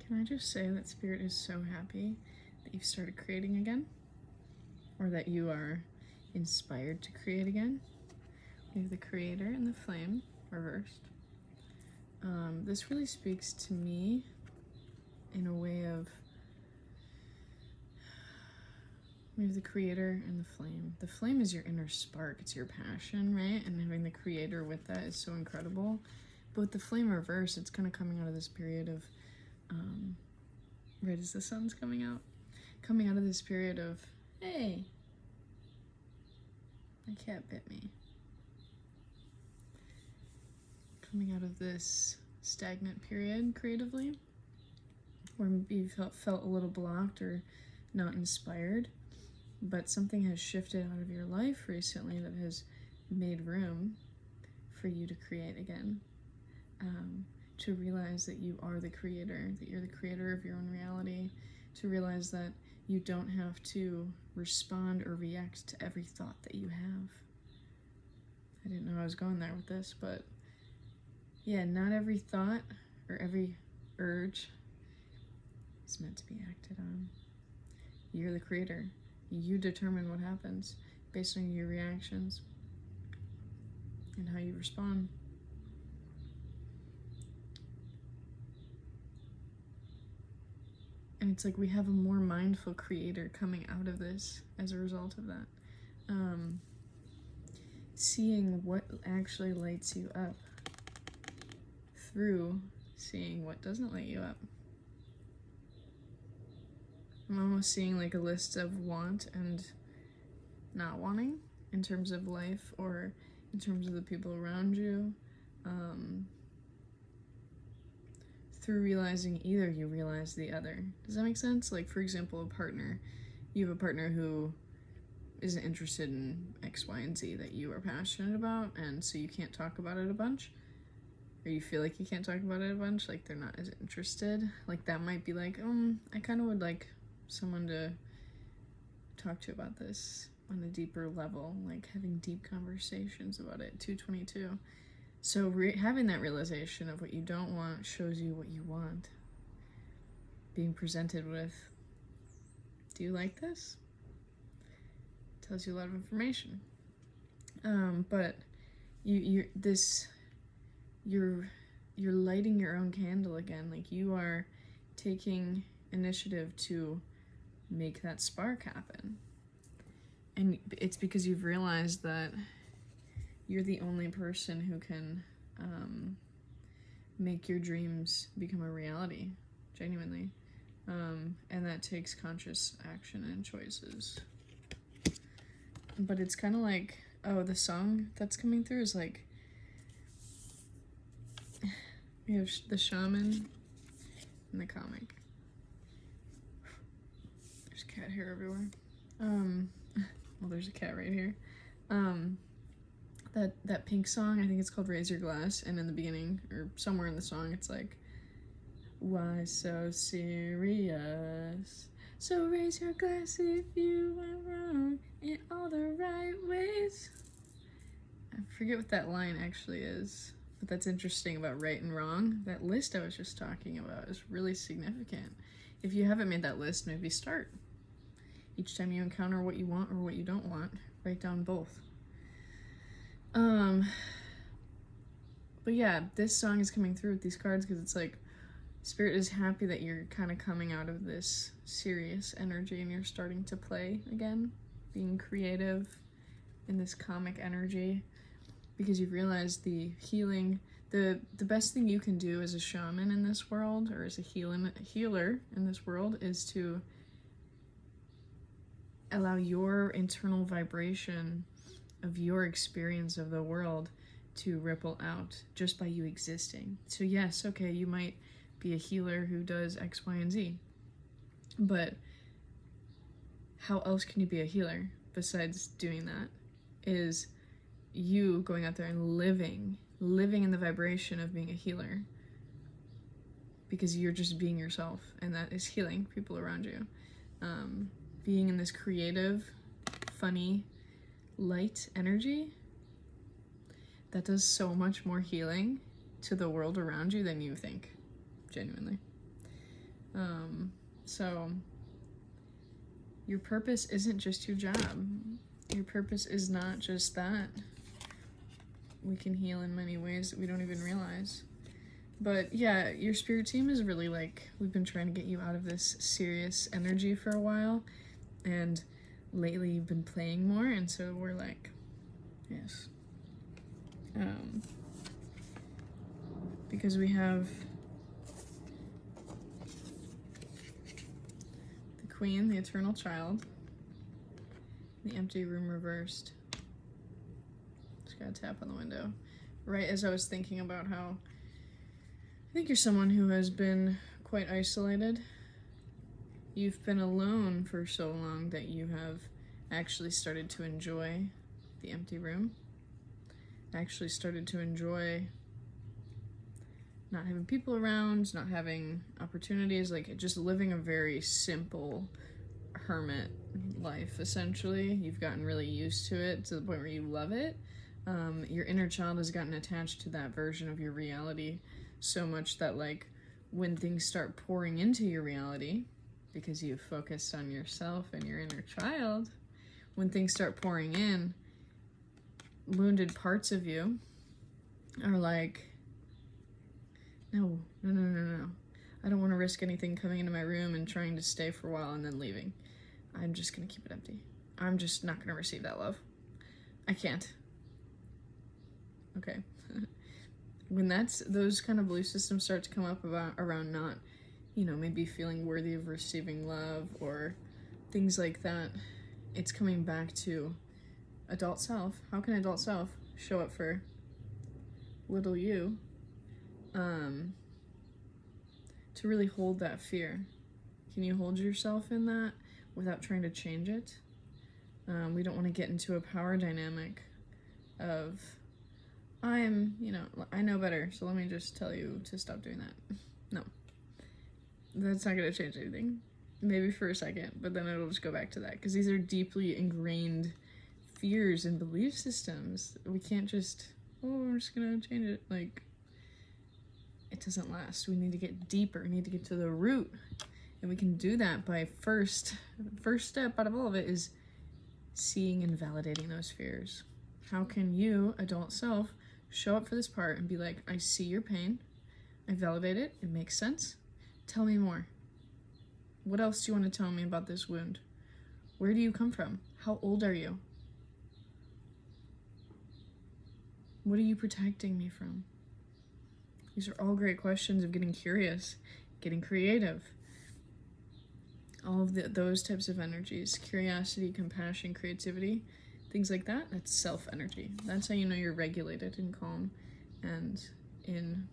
Can I just say that Spirit is so happy that you've started creating again? Or that you are inspired to create again? We have the Creator and the Flame reversed. This really speaks to me in a way of, we have the Creator and the Flame. The Flame is your inner spark, it's your passion, right? And having the Creator with that is so incredible. But with the Flame reverse, it's kind of coming out of this period of, right as the sun's coming out of this period of, hey, my cat bit me. Coming out of this stagnant period creatively, where you felt a little blocked or not inspired, but something has shifted out of your life recently that has made room for you to create again. To realize that you are the creator, that you're the creator of your own reality, to realize that you don't have to respond or react to every thought that you have. I didn't know I was going there with this, but yeah, not every thought or every urge is meant to be acted on. You're the creator. You determine what happens based on your reactions and how you respond. And it's like we have a more mindful creator coming out of this as a result of that. Seeing what actually lights you up through seeing what doesn't light you up. I'm almost seeing like a list of want and not wanting in terms of life or in terms of the people around you. Through realizing either, you realize the other. Does that make sense? Like, for example, a partner. You have a partner who isn't interested in X, Y, and Z that you are passionate about, and so you can't talk about it a bunch. Or you feel like you can't talk about it a bunch, like they're not as interested. Like, that might be like, I kind of would like someone to talk to about this on a deeper level, like having deep conversations about it. 222. So having that realization of what you don't want shows you what you want. Being presented with, do you like this? Tells you a lot of information. But you're lighting your own candle again. Like, you are taking initiative to make that spark happen. And it's because you've realized that you're the only person who can make your dreams become a reality, genuinely. And that takes conscious action and choices. But it's kind of like, the song that's coming through is like, we have the shaman in the comic. There's cat hair everywhere. Well, there's a cat right here. That Pink song, I think it's called Raise Your Glass, and in the beginning, or somewhere in the song, it's like, why so serious? So raise your glass if you went wrong in all the right ways. I forget what that line actually is, but that's interesting about right and wrong. That list I was just talking about is really significant. If you haven't made that list, maybe start. Each time you encounter what you want or what you don't want, write down both. But yeah, this song is coming through with these cards because it's like, Spirit is happy that you're kind of coming out of this serious energy and you're starting to play again, being creative in this comic energy, because you've realized the healing, the best thing you can do as a shaman in this world, or as a healer in this world, is to allow your internal vibration of your experience of the world to ripple out just by you existing. So yes, okay, you might be a healer who does X, Y, and Z, but how else can you be a healer besides doing that? Is you going out there and living in the vibration of being a healer, because you're just being yourself, and that is healing people around you. Being in this creative, funny, light energy, that does so much more healing to the world around you than you think, genuinely. So your purpose isn't just your job. Your purpose is not just that. We can heal in many ways that we don't even realize. But yeah, your spirit team is really like, we've been trying to get you out of this serious energy for a while, and lately you've been playing more, and so we're like, yes. Because we have the Queen, the Eternal Child, the Empty Room reversed. Just gotta tap on the window. Right as I was thinking about how I think you're someone who has been quite isolated. You've been alone for so long that you have actually started to enjoy the empty room. Actually started to enjoy not having people around, not having opportunities, like just living a very simple hermit life, essentially. You've gotten really used to it to the point where you love it. Your inner child has gotten attached to that version of your reality so much that, like, when things start pouring into your reality, because you've focused on yourself and your inner child, when things start pouring in, wounded parts of you are like, no. I don't want to risk anything coming into my room and trying to stay for a while and then leaving. I'm just going to keep it empty. I'm just not going to receive that love. I can't. Okay. When those kind of belief systems start to come up around not, maybe feeling worthy of receiving love or things like that, it's coming back to adult self. How can adult self show up for little you? To really hold that fear. Can you hold yourself in that without trying to change it? We don't want to get into a power dynamic of, I know better, so let me just tell you to stop doing that. No. That's not going to change anything. Maybe for a second, but then it'll just go back to that, because these are deeply ingrained fears and belief systems. We can't just, we're just going to change it. Like, it doesn't last. We need to get deeper. We need to get to the root. And we can do that by first step out of all of it is seeing and validating those fears. How can you, adult self, show up for this part and be like, I see your pain. I validate it. It makes sense. Tell me more. What else do you want to tell me about this wound? Where do you come from? How old are you? What are you protecting me from? These are all great questions of getting curious, getting creative. All of those types of energies, curiosity, compassion, creativity, things like that, that's self-energy. That's how you know you're regulated and calm and in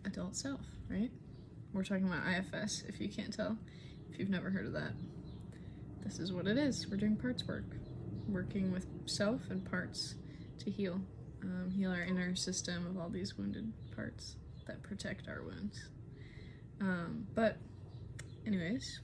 adult self, right? We're talking about IFS, if you can't tell, if you've never heard of that. This is what it is. We're doing parts work, working with self and parts to heal. Heal our inner system of all these wounded parts that protect our wounds. But anyways,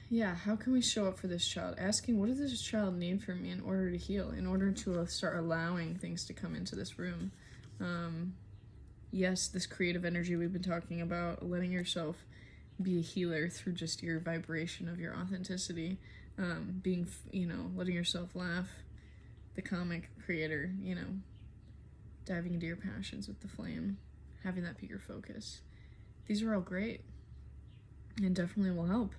yeah, how can we show up for this child? Asking, what does this child need from me in order to heal, in order to start allowing things to come into this room? Yes, this creative energy we've been talking about, letting yourself be a healer through just your vibration of your authenticity, being, letting yourself laugh, the comic creator, diving into your passions with the flame, having that be your focus. These are all great and definitely will help.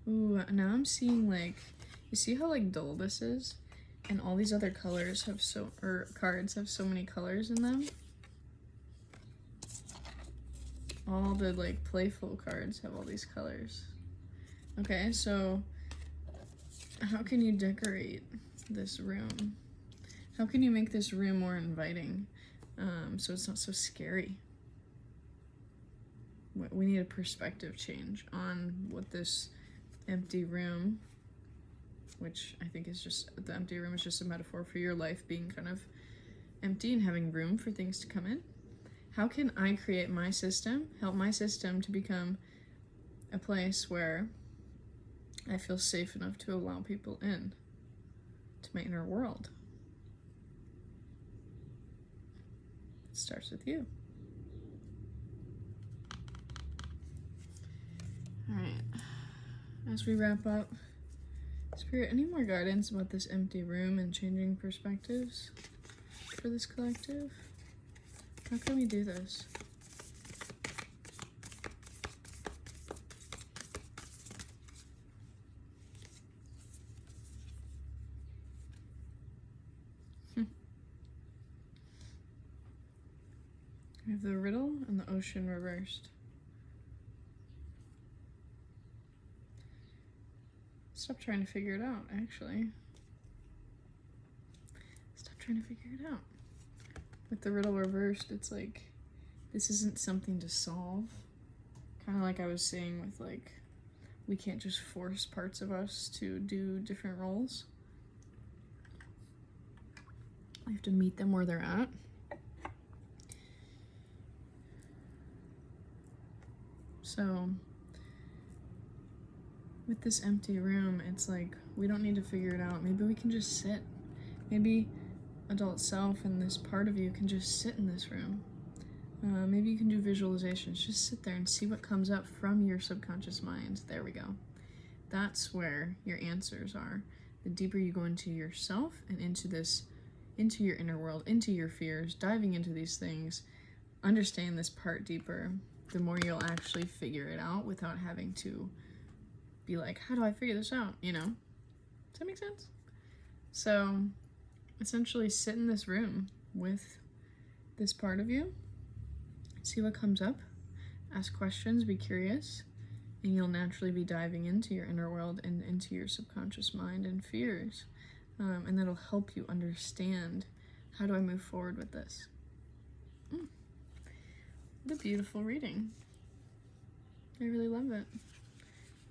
Ooh, now I'm seeing, like, you see how, like, dull this is? And all these other colors have cards have so many colors in them. All the, like, playful cards have all these colors. Okay, so how can you decorate this room? How can you make this room more inviting, so it's not so scary? We need a perspective change on what this empty room, which I think is just, the empty room is just a metaphor for your life being kind of empty and having room for things to come in. How can I create my system, help my system to become a place where I feel safe enough to allow people in to my inner world? starts with you. All right, as we wrap up, Spirit, any more guidance about this empty room and changing perspectives for this collective? How can we do this? We have the riddle and the ocean reversed. Stop trying to figure it out, actually. Stop trying to figure it out. With the riddle reversed, it's like, this isn't something to solve. Kind of like I was saying with like, we can't just force parts of us to do different roles. We have to meet them where they're at. So with this empty room, it's like, we don't need to figure it out. Maybe we can just sit. Maybe adult self and this part of you can just sit in this room. Maybe you can do visualizations. Just sit there and see what comes up from your subconscious mind. There we go. That's where your answers are. The deeper you go into yourself and into your inner world, into your fears, diving into these things, understand this part deeper, the more you'll actually figure it out without having to be like, how do I figure this out? You know? Does that make sense? So essentially sit in this room with this part of you, see what comes up, ask questions, be curious, and you'll naturally be diving into your inner world and into your subconscious mind and fears. And that'll help you understand, how do I move forward with this? What a beautiful reading. I really love it.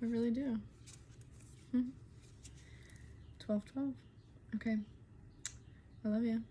I really do. 12-12. Okay. I love you.